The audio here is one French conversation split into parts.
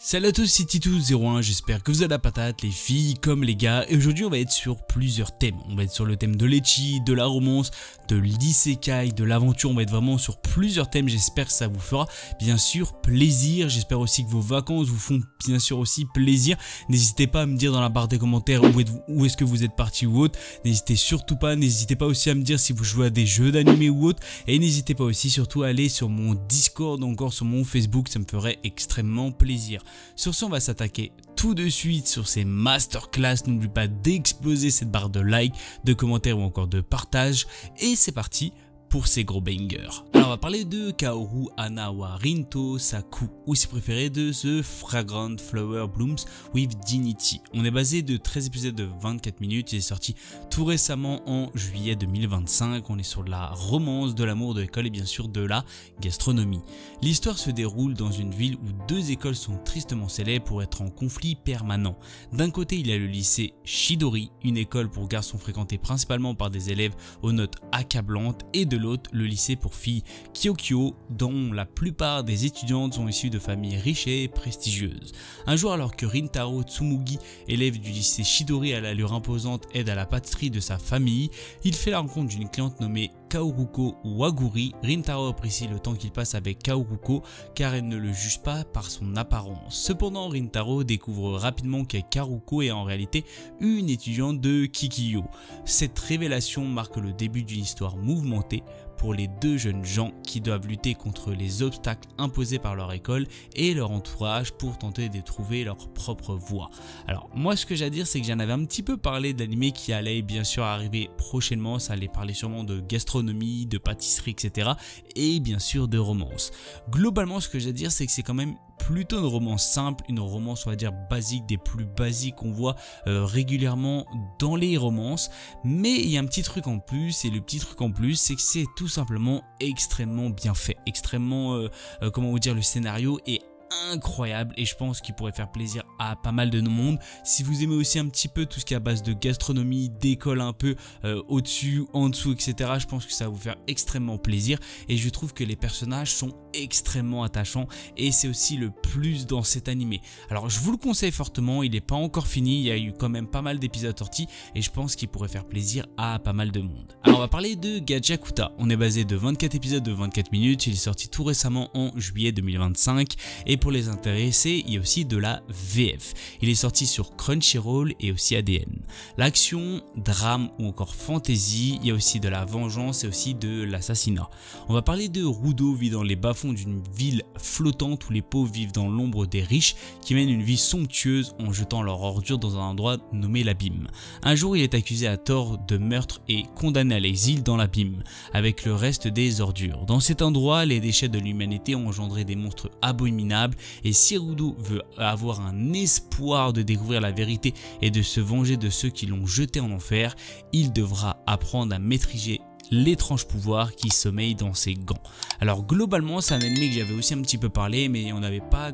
Salut à tous, c'est Titou01, j'espère que vous avez la patate, les filles comme les gars, et aujourd'hui on va être sur plusieurs thèmes. On va être sur le thème de l'ecchi, de la romance, de l'isekai, de l'aventure, on va être vraiment sur plusieurs thèmes, j'espère que ça vous fera bien sûr plaisir, j'espère aussi que vos vacances vous font bien sûr aussi plaisir. N'hésitez pas à me dire dans la barre des commentaires où est-ce que vous êtes parti ou autre, n'hésitez surtout pas, n'hésitez pas aussi à me dire si vous jouez à des jeux d'animé ou autre, et n'hésitez pas aussi surtout à aller sur mon Discord ou encore sur mon Facebook, ça me ferait extrêmement plaisir. Sur ce, on va s'attaquer tout de suite sur ces masterclass. N'oublie pas d'exploser cette barre de like, de commentaires ou encore de partage. Et c'est parti pour ces gros bangers. Alors on va parler de Kaoru Hana wa Rinto Saku, ou si préféré de The Fragrant Flower Blooms with Dignity. On est basé de 13 épisodes de 24 minutes, il est sorti tout récemment en juillet 2025. On est sur de la romance, de l'amour, de l'école et bien sûr de la gastronomie. L'histoire se déroule dans une ville où deux écoles sont tristement célèbres pour être en conflit permanent. D'un côté il y a le lycée Shidori, une école pour garçons fréquentée principalement par des élèves aux notes accablantes, et de l'autre le lycée pour filles Kyokyo, dont la plupart des étudiantes sont issues de familles riches et prestigieuses. Un jour, alors que Rintaro Tsumugi, élève du lycée Shidori à l'allure imposante, aide à la pâtisserie de sa famille, il fait la rencontre d'une cliente nommée Kaoruko Waguri. Rintaro apprécie le temps qu'il passe avec Kaoruko car elle ne le juge pas par son apparence. Cependant, Rintaro découvre rapidement que Kaoruko est en réalité une étudiante de Kikiyo. Cette révélation marque le début d'une histoire mouvementée pour les deux jeunes gens qui doivent lutter contre les obstacles imposés par leur école et leur entourage pour tenter de trouver leur propre voie. Alors moi, ce que j'ai à dire, c'est que j'en avais un petit peu parlé d'animé qui allait bien sûr arriver prochainement. Ça allait parler sûrement de gastronomie, de pâtisserie, etc. et bien sûr de romance. Globalement, ce que j'ai à dire, c'est que c'est quand même plutôt une romance simple, une romance on va dire basique, des plus basiques qu'on voit régulièrement dans les romances, mais il y a un petit truc en plus, et le petit truc en plus c'est que c'est tout simplement extrêmement bien fait, extrêmement comment vous dire, le scénario est incroyable et je pense qu'il pourrait faire plaisir à pas mal de monde. Si vous aimez aussi un petit peu tout ce qui est à base de gastronomie, d'école un peu au-dessus, en dessous, etc., je pense que ça va vous faire extrêmement plaisir et je trouve que les personnages sont extrêmement attachants et c'est aussi le plus dans cet animé. Alors je vous le conseille fortement, il n'est pas encore fini, il y a eu quand même pas mal d'épisodes sortis et je pense qu'il pourrait faire plaisir à pas mal de monde. Alors on va parler de Gajakuta. On est basé de 24 épisodes de 24 minutes, il est sorti tout récemment en juillet 2025 et pour les intéressés, il y a aussi de la VF. Il est sorti sur Crunchyroll et aussi ADN. L'action, drame ou encore fantasy, il y a aussi de la vengeance et aussi de l'assassinat. On va parler de Rudo vit dans les bas-fonds d'une ville flottante où les pauvres vivent dans l'ombre des riches qui mènent une vie somptueuse en jetant leurs ordures dans un endroit nommé l'abîme. Un jour, il est accusé à tort de meurtre et condamné à l'exil dans l'abîme avec le reste des ordures. Dans cet endroit, les déchets de l'humanité ont engendré des monstres abominables. Et si Rudo veut avoir un espoir de découvrir la vérité et de se venger de ceux qui l'ont jeté en enfer, il devra apprendre à maîtriser l'étrange pouvoir qui sommeille dans ses gants. Alors globalement, c'est un anime que j'avais aussi un petit peu parlé, mais on n'avait pas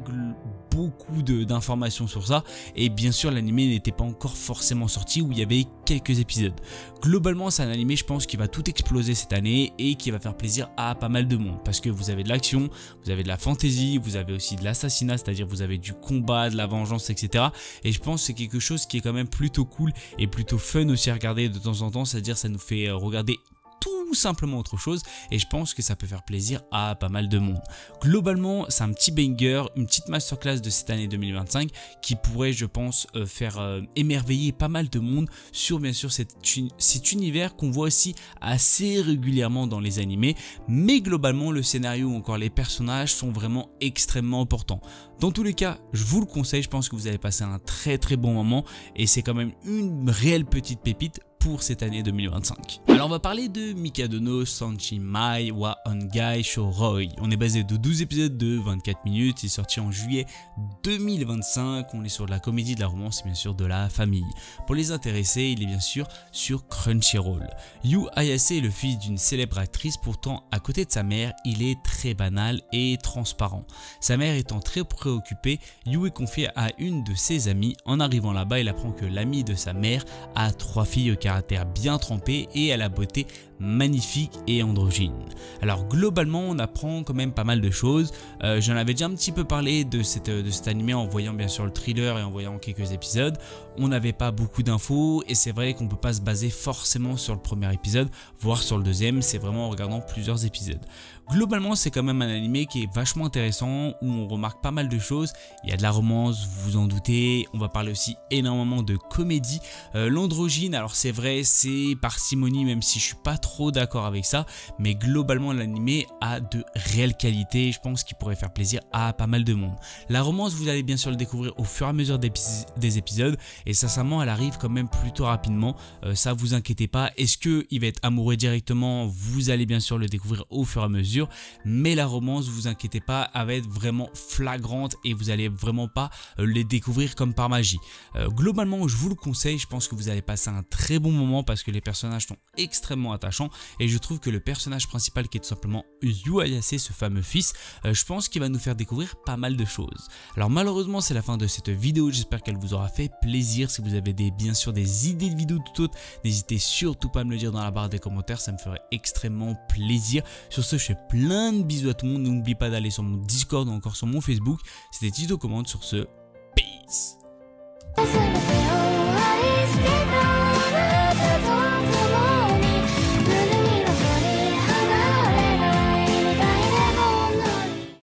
beaucoup d'informations sur ça, et bien sûr l'anime n'était pas encore forcément sorti, où il y avait quelques épisodes. Globalement, c'est un anime, je pense, qui va tout exploser cette année et qui va faire plaisir à pas mal de monde, parce que vous avez de l'action, vous avez de la fantasy, vous avez aussi de l'assassinat, c'est-à-dire vous avez du combat, de la vengeance, etc. Et je pense que c'est quelque chose qui est quand même plutôt cool et plutôt fun aussi à regarder de temps en temps, c'est-à-dire ça nous fait regarder tout simplement autre chose et je pense que ça peut faire plaisir à pas mal de monde. Globalement, c'est un petit banger, une petite masterclass de cette année 2025 qui pourrait, je pense, faire émerveiller pas mal de monde sur bien sûr cet univers qu'on voit aussi assez régulièrement dans les animés, mais globalement le scénario ou encore les personnages sont vraiment extrêmement importants. Dans tous les cas, je vous le conseille, je pense que vous allez passer un très bon moment et c'est quand même une réelle petite pépite pour cette année 2025. Alors on va parler de Mikadono Sanshimai wa Ongai Shoroi. On est basé de 12 épisodes de 24 minutes, il est sorti en juillet 2025, on est sur de la comédie, de la romance et bien sûr de la famille. Pour les intéressés, il est bien sûr sur Crunchyroll. Yu Ayase est le fils d'une célèbre actrice, pourtant à côté de sa mère, il est très banal et transparent. Sa mère étant très préoccupée, Yu est confié à une de ses amies. En arrivant là-bas, il apprend que l'amie de sa mère a 3 filles au caractère caractère bien trempé et à la beauté magnifique et androgyne. Alors globalement on apprend quand même pas mal de choses. J'en avais déjà un petit peu parlé de cet animé en voyant bien sûr le thriller et en voyant quelques épisodes. On n'avait pas beaucoup d'infos et c'est vrai qu'on peut pas se baser forcément sur le premier épisode, voire sur le deuxième, c'est vraiment en regardant plusieurs épisodes. Globalement c'est quand même un animé qui est vachement intéressant où on remarque pas mal de choses. Il y a de la romance, vous vous en doutez, on va parler aussi énormément de comédie. L'androgyne, alors c'est vrai, c'est parcimonie même si je suis pas trop d'accord avec ça, mais globalement l'animé a de réelles qualités, je pense qu'il pourrait faire plaisir à pas mal de monde. La romance vous allez bien sûr le découvrir au fur et à mesure des épisodes et sincèrement elle arrive quand même plutôt rapidement, ça vous inquiétez pas. Est-ce qu'il va être amoureux directement? Vous allez bien sûr le découvrir au fur et à mesure, mais la romance vous inquiétez pas, elle va être vraiment flagrante et vous allez vraiment pas les découvrir comme par magie. Globalement je vous le conseille, je pense que vous allez passer un très bon moment parce que les personnages sont extrêmement attachants et je trouve que le personnage principal qui est tout simplement Yu Ayase, ce fameux fils, je pense qu'il va nous faire découvrir pas mal de choses. Alors malheureusement c'est la fin de cette vidéo, j'espère qu'elle vous aura fait plaisir. Si vous avez bien sûr des idées de vidéos tout autres, n'hésitez surtout pas à me le dire dans la barre des commentaires, ça me ferait extrêmement plaisir. Sur ce je fais plein de bisous à tout le monde, n'oubliez pas d'aller sur mon Discord ou encore sur mon Facebook. C'était Tito Commande, sur ce, peace.